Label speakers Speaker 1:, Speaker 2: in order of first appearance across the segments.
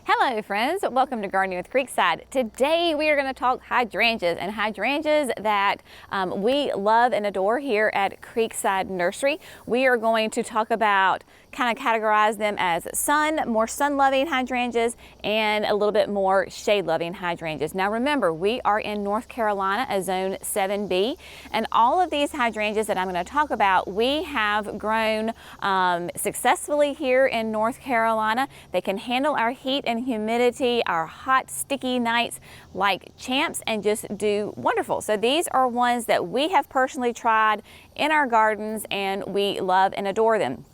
Speaker 1: Hello friends, welcome to Gardening with Creekside. Today we are going to talk hydrangeas and hydrangeas that we love and adore here at Creekside Nursery. We are going to talk about, kind of categorize them as more sun-loving hydrangeas and a little bit more shade-loving hydrangeas. Now remember, we are in North Carolina, a zone 7B, and all of these hydrangeas that I'm going to talk about, we have grown successfully here in North Carolina. They can handle our heat and humidity, our hot, sticky nights like champs, and just do wonderful. So these are ones that we have personally tried in our gardens and we love and adore them.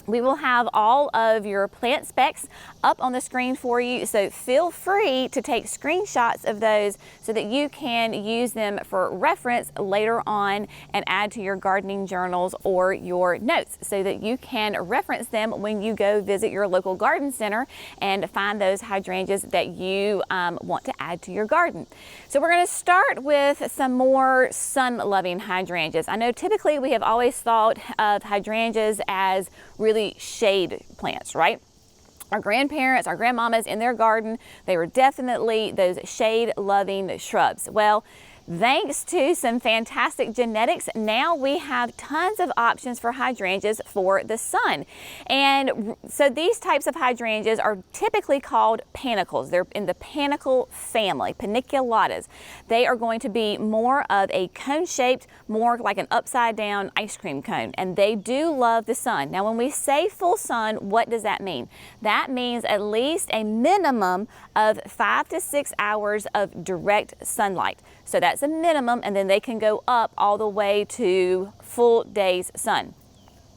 Speaker 1: We will have all of your plant specs up on the screen for you, so feel free to take screenshots of those so that you can use them for reference later on and add to your gardening journals or your notes so that you can reference them when you go visit your local garden center and find those hydrangeas that you want to add to your garden. So we're going to start with some more sun-loving hydrangeas. I know typically we have always thought of hydrangeas as really shade plants, right? Our grandparents, our grandmamas in their garden, they were definitely those shade-loving shrubs. Well, thanks to some fantastic genetics, now we have tons of options for hydrangeas for the sun. And so these types of hydrangeas are typically called panicles. They're in the panicle family, paniculatas. They are going to be more of a cone-shaped, more like an upside-down ice cream cone, and they do love the sun. Now, when we say full sun, what does that mean? That means at least a minimum of 5 to 6 hours of direct sunlight. So that's a minimum, and then they can go up all the way to full day's sun.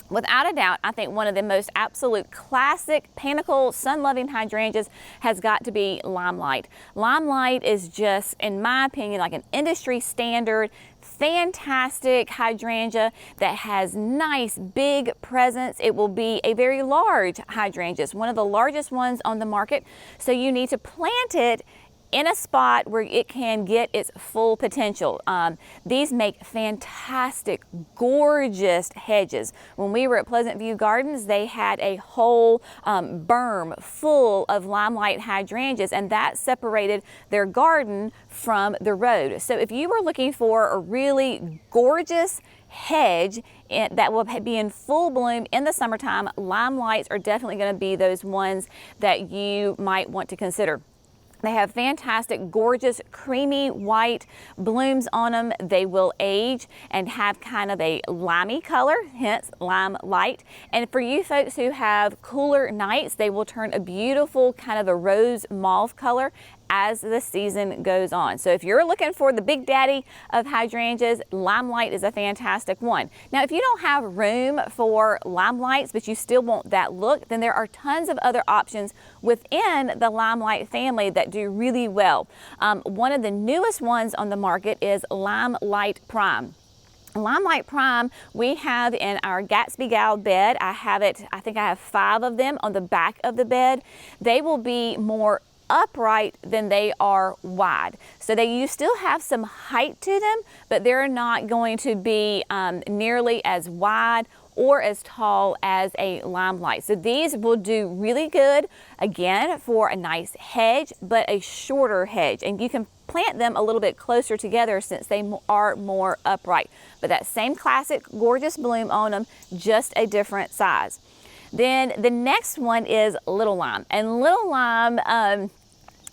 Speaker 1: Without a doubt, I think one of the most absolute classic panicle sun-loving hydrangeas has got to be Limelight. Limelight is just, in my opinion, like an industry standard, fantastic hydrangea that has nice big presence. It will be a very large hydrangea, one of the largest ones on the market. So you need to plant it in a spot where it can get its full potential. These make fantastic, gorgeous hedges. When we were at Pleasant View Gardens, they had a whole berm full of Limelight hydrangeas, and that separated their garden from the road. So if you were looking for a really gorgeous hedge that will be in full bloom in the summertime, Limelights are definitely going to be those ones that you might want to consider. They have fantastic, gorgeous, creamy white blooms on them. They will age and have kind of a limey color, hence Limelight. And for you folks who have cooler nights, they will turn a beautiful kind of a rose mauve color as the season goes on. So if you're looking for the big daddy of hydrangeas, Limelight is a fantastic one. Now, if you don't have room for Limelights, but you still want that look, then there are tons of other options within the Limelight family that do really well. One of the newest ones on the market is Limelight Prime. Limelight Prime we have in our Gatsby Gal bed. I think I have 5 of them on the back of the bed. They will be more upright than they are wide. So you still have some height to them, but they're not going to be nearly as wide or as tall as a Limelight. So these will do really good, again, for a nice hedge, but a shorter hedge. And you can plant them a little bit closer together since they are more upright. But that same classic gorgeous bloom on them, just a different size. Then the next one is Little Lime. And Little Lime,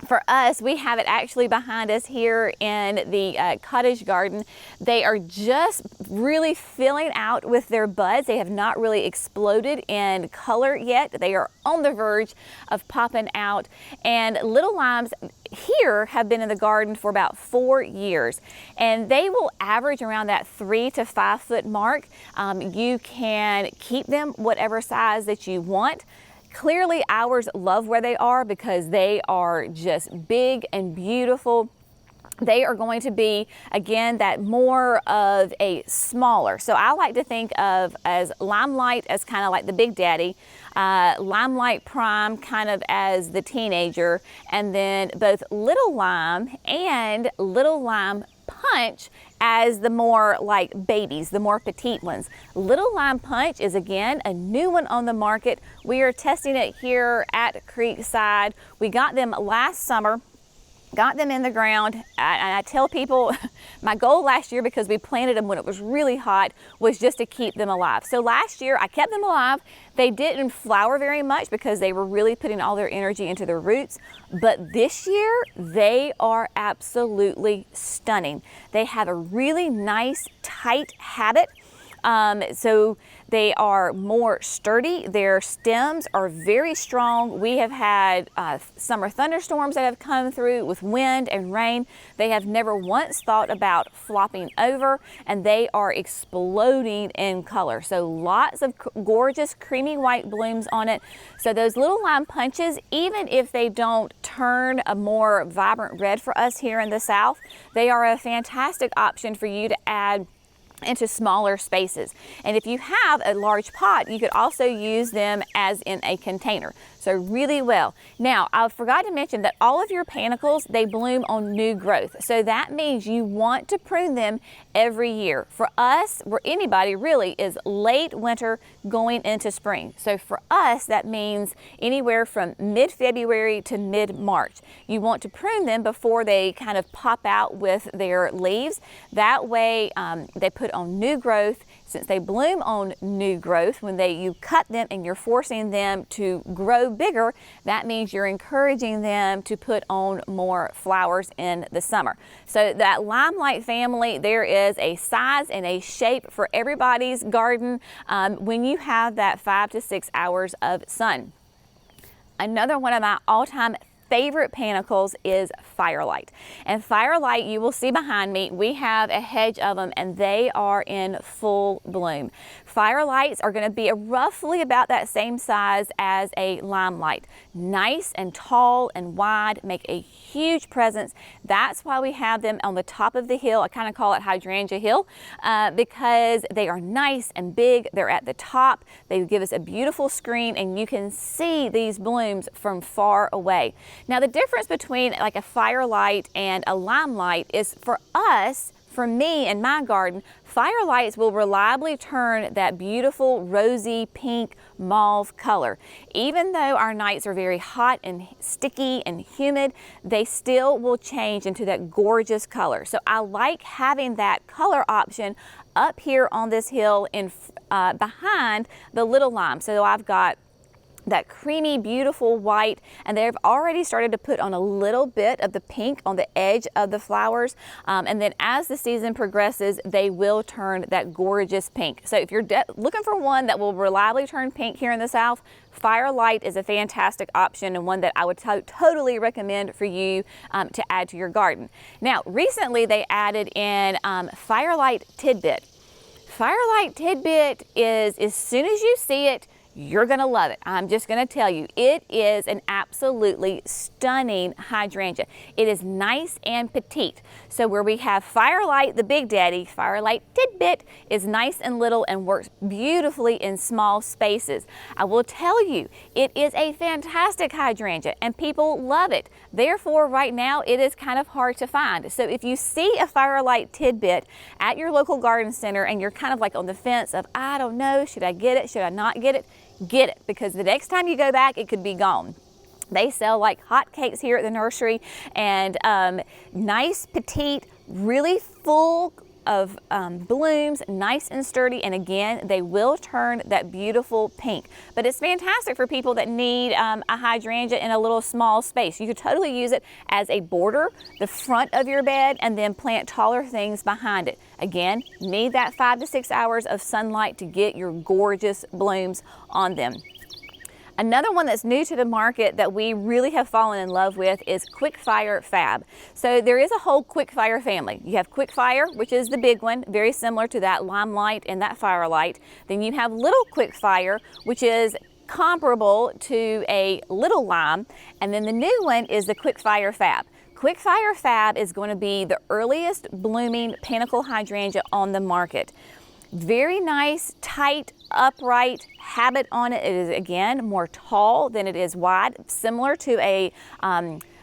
Speaker 1: for us, we have it actually behind us here in the cottage garden. They are just really filling out with their buds. They have not really exploded in color yet. They are on the verge of popping out. And Little Limes here have been in the garden for about 4 years, and they will average around that 3 to 5 foot mark. You can keep them whatever size that you want. Clearly ours love where they are because they are just big and beautiful. They are going to be, again, that more of a smaller. So I like to think of as Limelight as kind of like the big daddy, Limelight Prime kind of as the teenager, and then both Little Lime and Little Lime Punch as the more like babies, the more petite ones. Little Lime Punch is again a new one on the market. We are testing it here at Creekside. We got them last summer. Got them in the ground, and I tell people my goal last year, because we planted them when it was really hot, was just to keep them alive. So last year I kept them alive. They didn't flower very much because they were really putting all their energy into their roots, but this year they are absolutely stunning. They have a really nice tight habit. So they are more sturdy. Their stems are very strong. We have had summer thunderstorms that have come through with wind and rain. They have never once thought about flopping over, and they are exploding in color. So lots of gorgeous creamy white blooms on it. So those Little Lime Punches, even if they don't turn a more vibrant red for us here in the South, they are a fantastic option for you to add into smaller spaces. And if you have a large pot, you could also use them as in a container. So really well. Now, I forgot to mention that all of your panicles, they bloom on new growth. So that means you want to prune them every year. For us, or anybody really, is late winter going into spring. So for us, that means anywhere from mid-February to mid-March. You want to prune them before they kind of pop out with their leaves. That way they put on new growth. Since they bloom on new growth, when you cut them and you're forcing them to grow bigger, that means you're encouraging them to put on more flowers in the summer. So that Limelight family, there is a size and a shape for everybody's garden when you have that 5 to 6 hours of sun. Another one of my all-time favorite panicles is Firelight. And Firelight, you will see behind me, we have a hedge of them and they are in full bloom. Firelights are going to be roughly about that same size as a Limelight. Nice and tall and wide, make a huge presence. That's why we have them on the top of the hill. I kind of call it Hydrangea Hill because they are nice and big. They're at the top. They give us a beautiful screen and you can see these blooms from far away. Now the difference between like a Firelight and a Limelight is, for us, for me in my garden, Firelights will reliably turn that beautiful rosy pink mauve color. Even though our nights are very hot and sticky and humid, they still will change into that gorgeous color. So I like having that color option up here on this hill in behind the Little Lime. So I've got that creamy, beautiful white, and they've already started to put on a little bit of the pink on the edge of the flowers. And then as the season progresses, they will turn that gorgeous pink. So if you're looking for one that will reliably turn pink here in the South, Firelight is a fantastic option and one that I would totally recommend for you to add to your garden. Now, recently they added in Firelight Tidbit. Firelight Tidbit is, as soon as you see it, you're gonna love it. I'm just gonna tell you, it is an absolutely stunning hydrangea. It is nice and petite. So where we have Firelight, the big daddy, Firelight Tidbit is nice and little and works beautifully in small spaces. I will tell you, it is a fantastic hydrangea and people love it. Therefore, right now, it is kind of hard to find. So if you see a Firelight Tidbit at your local garden center and you're kind of like on the fence of, I don't know, should I get it, should I not get it because the next time you go back, it could be gone. They sell like hotcakes here at the nursery, and nice, petite, really full of blooms, nice and sturdy, and again, they will turn that beautiful pink. But it's fantastic for people that need a hydrangea in a little small space. You could totally use it as a border, the front of your bed, and then plant taller things behind it. Again, need that 5 to 6 hours of sunlight to get your gorgeous blooms on them. Another one that's new to the market that we really have fallen in love with is Quickfire Fab. So there is a whole Quickfire family. You have Quickfire, which is the big one, very similar to that Limelight and that Firelight. Then you have Little Quickfire, which is comparable to a Little Lime. And then the new one is the Quickfire Fab. Quickfire Fab is going to be the earliest blooming panicle hydrangea on the market. Very nice, tight, upright habit on it. It is, again, more tall than it is wide, similar to a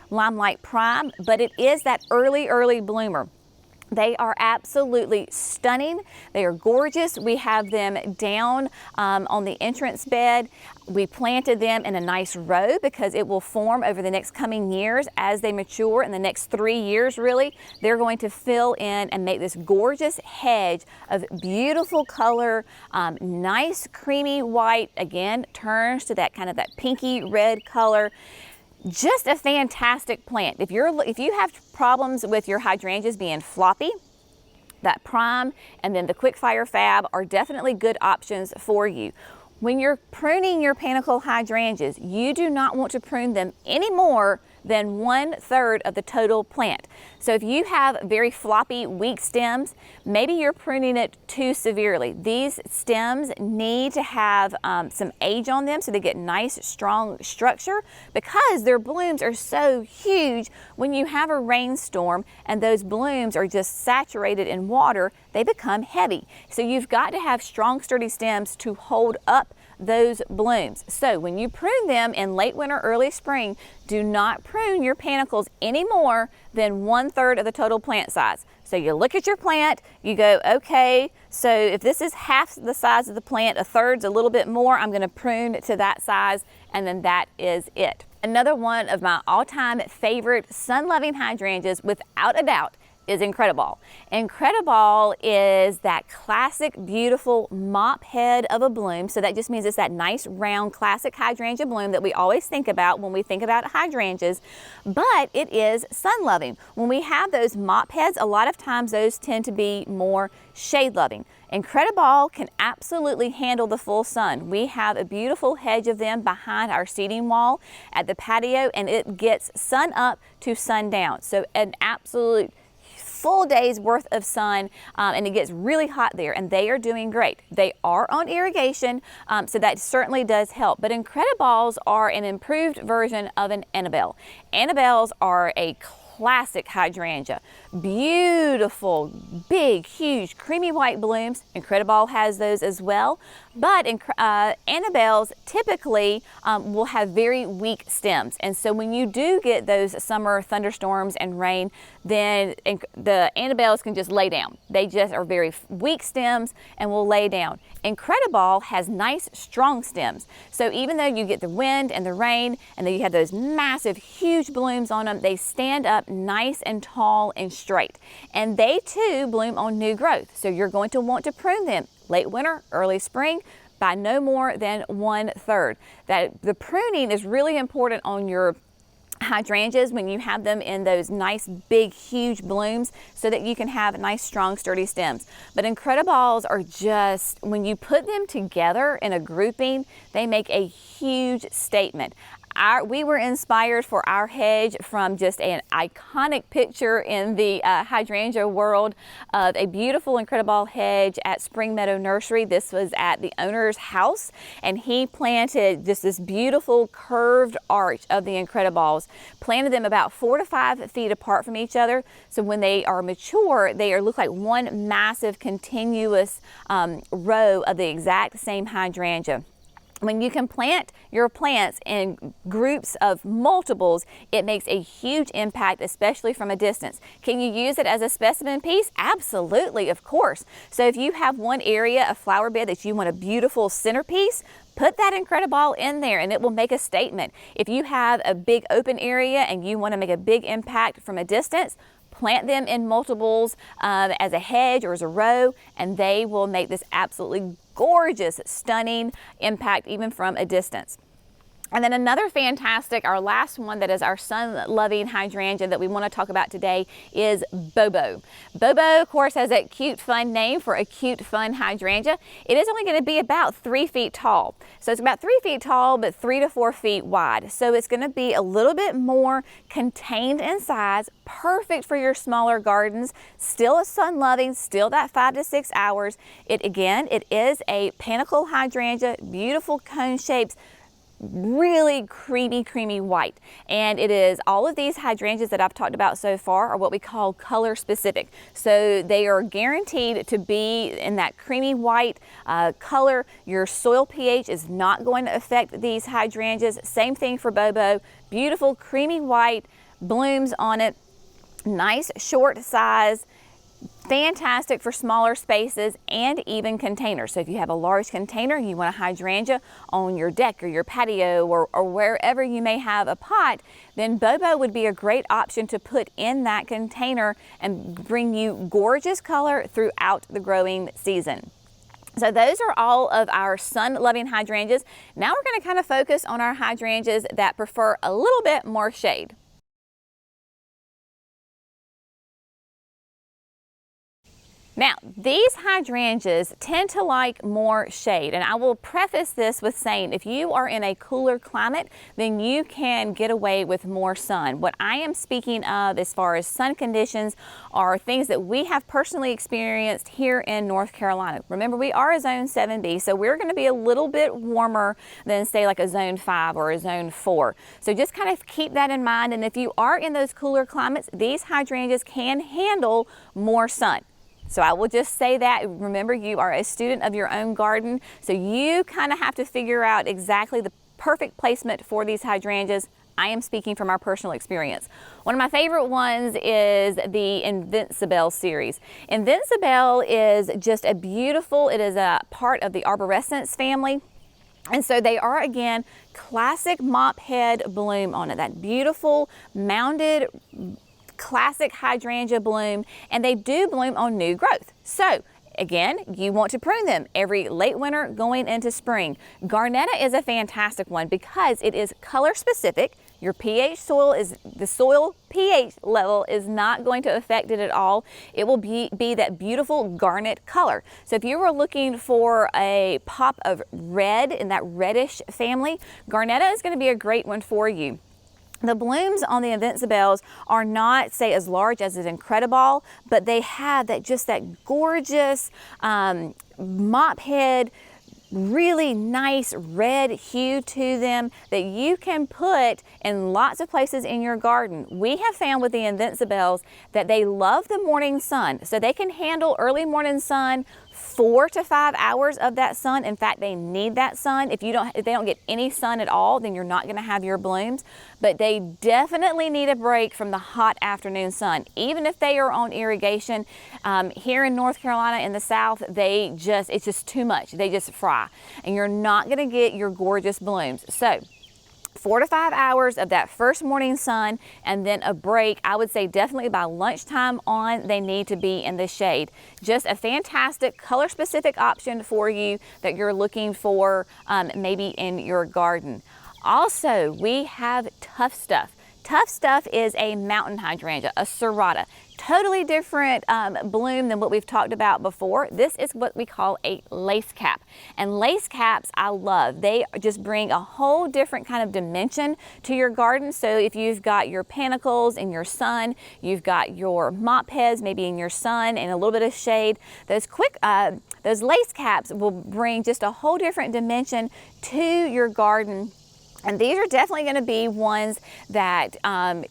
Speaker 1: Limelight Prime, but it is that early bloomer. They are absolutely stunning. They are gorgeous. We have them down on the entrance bed. We planted them in a nice row because it will form over the next coming years as they mature. In the next 3 years, really, they're going to fill in and make this gorgeous hedge of beautiful color, nice creamy white. Again, turns to that kind of that pinky red color. Just a fantastic plant. If you have problems with your hydrangeas being floppy, that Prime and then the Quickfire Fab are definitely good options for you. When you're pruning your panicle hydrangeas, you do not want to prune them any more than 1/3 of the total plant. So if you have very floppy, weak stems, maybe you're pruning it too severely. These stems need to have some age on them so they get nice, strong structure, because their blooms are so huge. When you have a rainstorm and those blooms are just saturated in water, they become heavy. So you've got to have strong, sturdy stems to hold up those blooms. So when you prune them in late winter, early spring, do not prune your panicles any more than 1/3 of the total plant size. So you look at your plant, you go, okay, so if this is half the size of the plant, 1/3's a little bit more, I'm gonna prune to that size, and then that is it. Another one of my all-time favorite sun-loving hydrangeas, without a doubt, is Incrediball. Incrediball is that classic, beautiful mop head of a bloom. So that just means it's that nice, round, classic hydrangea bloom that we always think about when we think about hydrangeas, but it is sun-loving. When we have those mop heads, a lot of times those tend to be more shade-loving. Incrediball can absolutely handle the full sun. We have a beautiful hedge of them behind our seating wall at the patio, and it gets sun up to sundown. So an absolute full day's worth of sun, and it gets really hot there, and they are doing great. They are on irrigation, so that certainly does help. But Incrediballs are an improved version of an Annabelle. Annabelles are a classic hydrangea. Beautiful, big, huge, creamy white blooms. Incrediball has those as well. But Annabelles typically will have very weak stems. And so when you do get those summer thunderstorms and rain, then the Annabelles can just lay down. They just are very weak stems and will lay down. Incrediball has nice, strong stems. So even though you get the wind and the rain, and then you have those massive, huge blooms on them, they stand up nice and tall and straight. And they too bloom on new growth. So you're going to want to prune them late winter, early spring, by no more than 1/3. That the pruning is really important on your hydrangeas when you have them in those nice, big, huge blooms, so that you can have nice, strong, sturdy stems. But Incrediballs are just, when you put them together in a grouping, they make a huge statement. We were inspired for our hedge from just an iconic picture in the hydrangea world of a beautiful Incrediball hedge at Spring Meadow Nursery. This was at the owner's house, and he planted just this beautiful curved arch of the Incrediballs, planted them about 4 to 5 feet apart from each other. So when they are mature, they look like one massive continuous row of the exact same hydrangea. When you can plant your plants in groups of multiples, it makes a huge impact, especially from a distance. Can you use it as a specimen piece? Absolutely, of course. So if you have one area, a flower bed that you want a beautiful centerpiece, put that Incrediball in there and it will make a statement. If you have a big open area and you want to make a big impact from a distance, plant them in multiples as a hedge or as a row, and they will make this absolutely gorgeous, stunning impact even from a distance. And then another fantastic, our last one that is our sun-loving hydrangea that we want to talk about today is Bobo. Bobo, of course, has that cute, fun name for a cute, fun hydrangea. It is only going to be about 3 feet tall. So it's about 3 feet tall, but 3 to 4 feet wide. So it's going to be a little bit more contained in size, perfect for your smaller gardens. Still a sun-loving, still that 5 to 6 hours. It is a panicle hydrangea, beautiful cone shapes, really creamy white. And it is, all of these hydrangeas that I've talked about so far are what we call color specific. So they are guaranteed to be in that creamy white color. Your soil pH is not going to affect these hydrangeas. Same thing for Bobo. Beautiful creamy white blooms on it, nice short size, Fantastic for smaller spaces and even containers. So if you have a large container, you want a hydrangea on your deck or your patio or wherever you may have a pot, then Bobo would be a great option to put in that container and bring you gorgeous color throughout the growing season. So those are all of our sun-loving hydrangeas. Now we're going to kind of focus on our hydrangeas that prefer a little bit more shade. Now, these hydrangeas tend to like more shade, and I will preface this with saying if you are in a cooler climate, then you can get away with more sun. What I am speaking of as far as sun conditions are things that we have personally experienced here in North Carolina. Remember, we are a zone 7B, so we're going to be a little bit warmer than say like a zone 5 or a zone 4. So just kind of keep that in mind, and if you are in those cooler climates, these hydrangeas can handle more sun. So I will just say that. Remember, you are a student of your own garden, so you kind of have to figure out exactly the perfect placement for these hydrangeas. I am speaking from our personal experience. One of my favorite ones is the Invincible series. Invincible is just a beautiful, it is a part of the arborescens family. And so they are, again, classic mop head bloom on it, that beautiful mounded classic hydrangea bloom, and they do bloom on new growth. So again, you want to prune them every late winter going into spring. Garnetta is a fantastic one because it is color specific. Your pH soil is, the soil pH level is not going to affect it at all. It will be that beautiful garnet color. So if you were looking for a pop of red in that reddish family, Garnetta is going to be a great one for you. The blooms on the Invincibles are not, say, as large as an Incredible, but they have that just that gorgeous mop head, really nice red hue to them that you can put in lots of places in your garden. We have found with the Invincibles that they love the morning sun, so they can handle early morning sun, 4 to 5 hours of that sun. In fact, they need that sun. If they don't get any sun at all, then you're not going to have your blooms. But they definitely need a break from the hot afternoon sun. Even if they are on irrigation, here in North Carolina in the South, it's just too much. They just fry, and you're not going to get your gorgeous blooms. So 4 to 5 hours of that first morning sun and then a break. I would say definitely by lunchtime on, they need to be in the shade. Just a fantastic color specific option for you that you're looking for maybe in your garden. Also, we have Tough Stuff. Tough Stuff is a mountain hydrangea, a serrata. Totally different bloom than what we've talked about before. This is what we call a lace cap. And lace caps I love. They just bring a whole different kind of dimension to your garden. So if you've got your panicles in your sun, you've got your mop heads maybe in your sun and a little bit of shade, those lace caps will bring just a whole different dimension to your garden. And these are definitely going to be ones that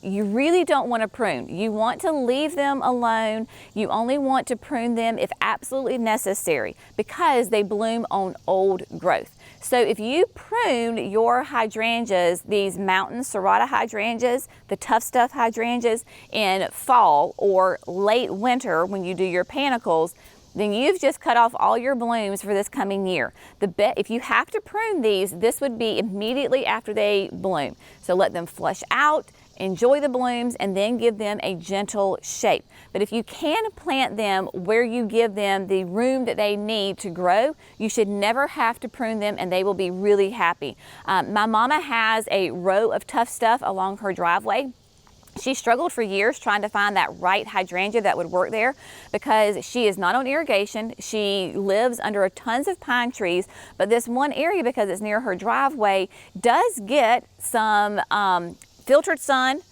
Speaker 1: you really don't want to prune. You want to leave them alone. You only want to prune them if absolutely necessary because they bloom on old growth. So if you prune your hydrangeas, these mountain serrata hydrangeas, the Tough Stuff hydrangeas in fall or late winter when you do your panicles, then you've just cut off all your blooms for this coming year. If you have to prune these, this would be immediately after they bloom. So let them flush out, enjoy the blooms, and then give them a gentle shape. But if you can plant them where you give them the room that they need to grow, you should never have to prune them and they will be really happy. My mama has a row of Tough Stuff along her driveway. She struggled for years trying to find that right hydrangea that would work there because she is not on irrigation. She lives under tons of pine trees, but this one area, because it's near her driveway, does get some filtered sun,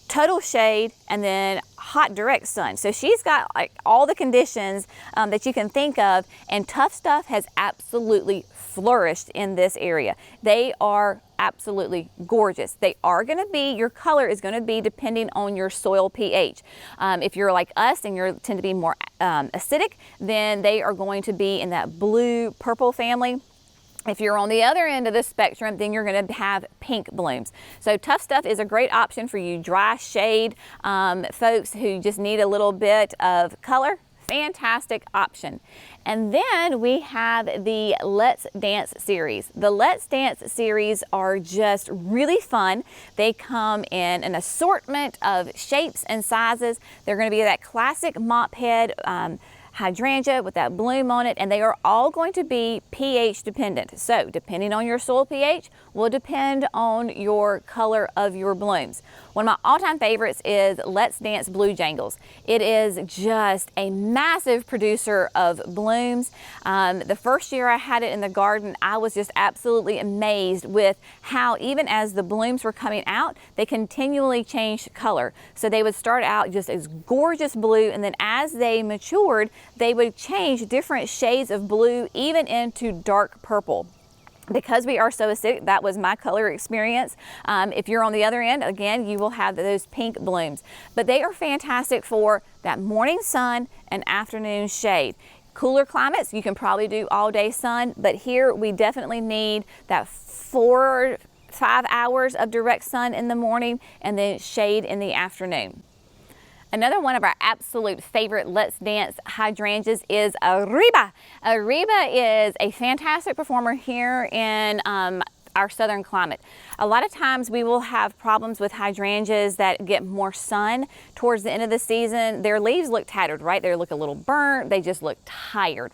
Speaker 1: total shade, and then hot direct sun. So she's got like all the conditions that you can think of, and Tough Stuff has absolutely flourished in this area. They are absolutely gorgeous. They are going to be, your color is going to be depending on your soil pH. If you're like us and you tend to be more acidic, then they are going to be in that blue purple family. If you're on the other end of the spectrum, then you're going to have pink blooms. So Tough Stuff is a great option for you dry shade folks who just need a little bit of color. fantastic option. And then we have the Let's Dance series. The Let's Dance series are just really fun. They come in an assortment of shapes and sizes. They're going to be that classic mop head hydrangea with that bloom on it, and they are all going to be pH dependent. So depending on your soil pH will depend on your color of your blooms. One of my all-time favorites is Let's Dance Blue Jangles. It is just a massive producer of blooms. The first year I had it in the garden, I was just absolutely amazed with how even as the blooms were coming out, they continually changed color. So they would start out just as gorgeous blue, and then as they matured, they would change different shades of blue, even into dark purple. Because we are so acidic, that was my color experience. If you're on the other end, again, you will have those pink blooms. But they are fantastic for that morning sun and afternoon shade. Cooler climates, you can probably do all day sun, but here we definitely need that 4 or 5 hours of direct sun in the morning and then shade in the afternoon. Another one of our absolute favorite Let's Dance hydrangeas is Reba. Reba is a fantastic performer here in our southern climate. A lot of times we will have problems with hydrangeas that get more sun towards the end of the season. Their leaves look tattered, right? They look a little burnt. They just look tired.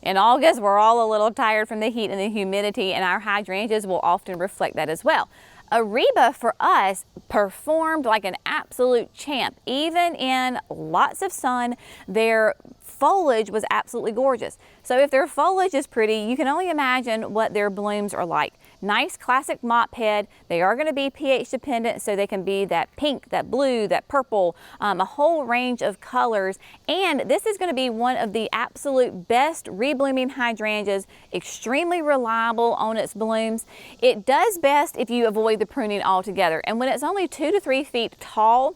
Speaker 1: In August, we're all a little tired from the heat and the humidity, and our hydrangeas will often reflect that as well. Reba for us performed like an absolute champ. Even in lots of sun, their foliage was absolutely gorgeous. So if their foliage is pretty, you can only imagine what their blooms are like. Nice classic mop head. They are going to be pH dependent, so they can be that pink, that blue, that purple, a whole range of colors. And this is going to be one of the absolute best reblooming hydrangeas, extremely reliable on its blooms. It does best if you avoid the pruning altogether. And when it's only 2 to 3 feet tall,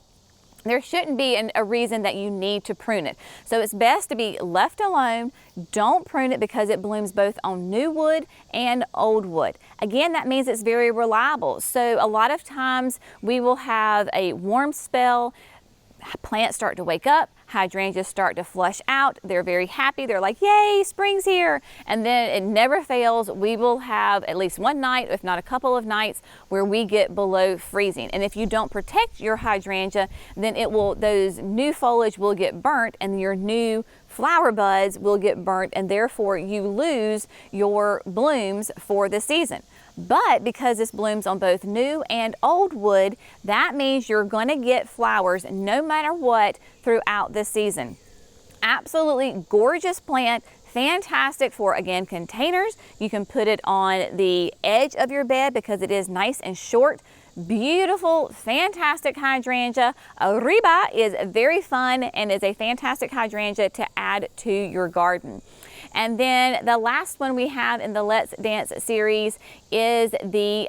Speaker 1: there shouldn't be a reason that you need to prune it. So it's best to be left alone. Don't prune it because it blooms both on new wood and old wood. Again, that means it's very reliable. So a lot of times we will have a warm spell, plants start to wake up, hydrangeas start to flush out. They're very happy. They're like, yay, spring's here. And then it never fails. We will have at least one night, if not a couple of nights, where we get below freezing. And if you don't protect your hydrangea, then those new foliage will get burnt, and your new flower buds will get burnt, and therefore you lose your blooms for the season. But because this blooms on both new and old wood, that means you're going to get flowers no matter what throughout the season. Absolutely gorgeous plant, fantastic for, again, containers. You can put it on the edge of your bed because it is nice and short. Beautiful, fantastic hydrangea. Reba is very fun and is a fantastic hydrangea to add to your garden. And then the last one we have in the Let's Dance series is the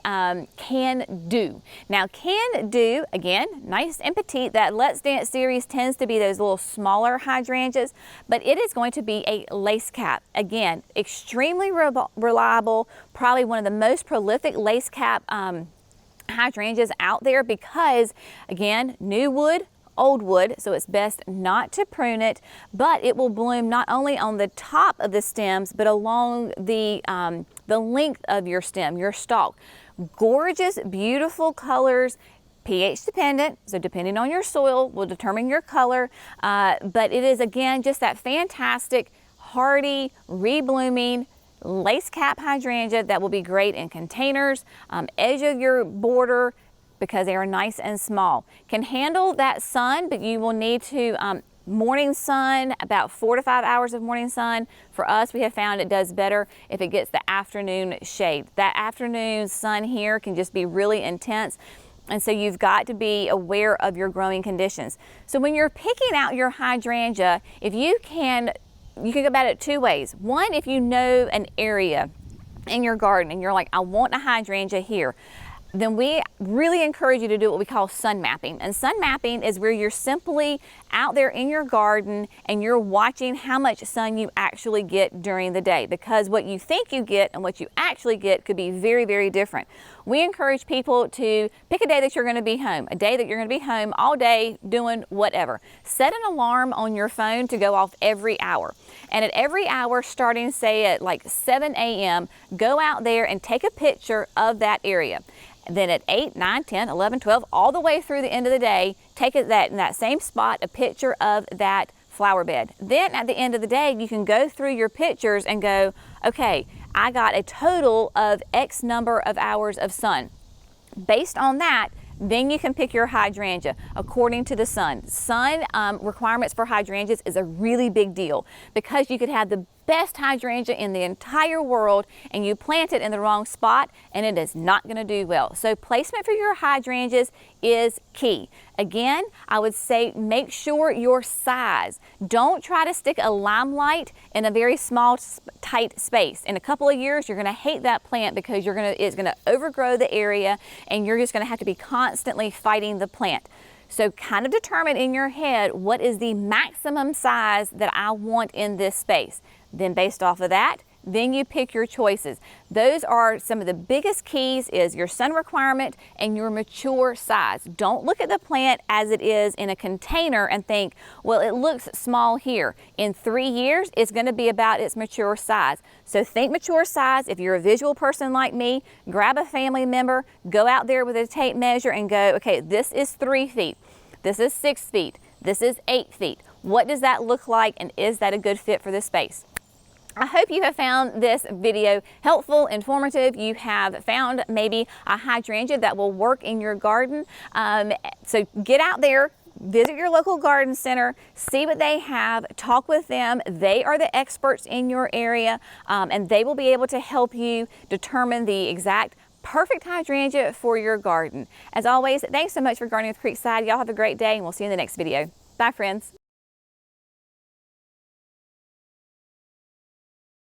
Speaker 1: Can Do. Now, Can Do, again, nice and petite. That Let's Dance series tends to be those little smaller hydrangeas, but it is going to be a lace cap. Again, extremely reliable, probably one of the most prolific lace cap hydrangeas out there because, again, new wood, old wood, so it's best not to prune it, but it will bloom not only on the top of the stems, but along the length of your stem, your stalk. Gorgeous, beautiful colors, pH dependent, so depending on your soil will determine your color, but it is, again, just that fantastic, hardy, reblooming lace cap hydrangea that will be great in containers, edge of your border, because they are nice and small. Can handle that sun, but you will need to morning sun, about 4 to 5 hours of morning sun. For us, we have found it does better if it gets the afternoon shade. That afternoon sun here can just be really intense. And so you've got to be aware of your growing conditions. So when you're picking out your hydrangea, if you can go about it 2 ways. One, if you know an area in your garden and you're like, I want a hydrangea here. then we really encourage you to do what we call sun mapping. And sun mapping is where you're simply out there in your garden and you're watching how much sun you actually get during the day, because what you think you get and what you actually get could be very, very different. We encourage people to pick a day that you're going to be home, a day that you're going to be home all day doing whatever. Set an alarm on your phone to go off every hour. And at every hour, starting say at like 7 a.m., go out there and take a picture of that area. Then at 8, 9, 10, 11, 12, all the way through the end of the day, take it in that same spot, a picture of that flower bed. Then at the end of the day, you can go through your pictures and go, okay, I got a total of X number of hours of sun. Based on that, then you can pick your hydrangea according to the sun. Sun requirements for hydrangeas is a really big deal, because you could have the best hydrangea in the entire world and you plant it in the wrong spot and it is not going to do well. So placement for your hydrangeas is key. Again, I would say make sure your size. Don't try to stick a Limelight in a very small, tight space. In a couple of years, you're going to hate that plant because it's going to overgrow the area and you're just going to have to be constantly fighting the plant. So kind of determine in your head what is the maximum size that I want in this space. Then based off of that, then you pick your choices. Those are some of the biggest keys, is your sun requirement and your mature size. Don't look at the plant as it is in a container and think, well, it looks small here. In 3 years, it's going to be about its mature size. So think mature size. If you're a visual person like me, grab a family member, go out there with a tape measure and go, okay, this is 3 feet. This is 6 feet. This is 8 feet. What does that look like, and is that a good fit for this space? I hope you have found this video helpful, informative. You have found maybe a hydrangea that will work in your garden. So get out there, visit your local garden center, see what they have, talk with them. They are the experts in your area, and they will be able to help you determine the exact perfect hydrangea for your garden. As always, thanks so much for gardening with Creekside. Y'all have a great day, and we'll see you in the next video. Bye, friends.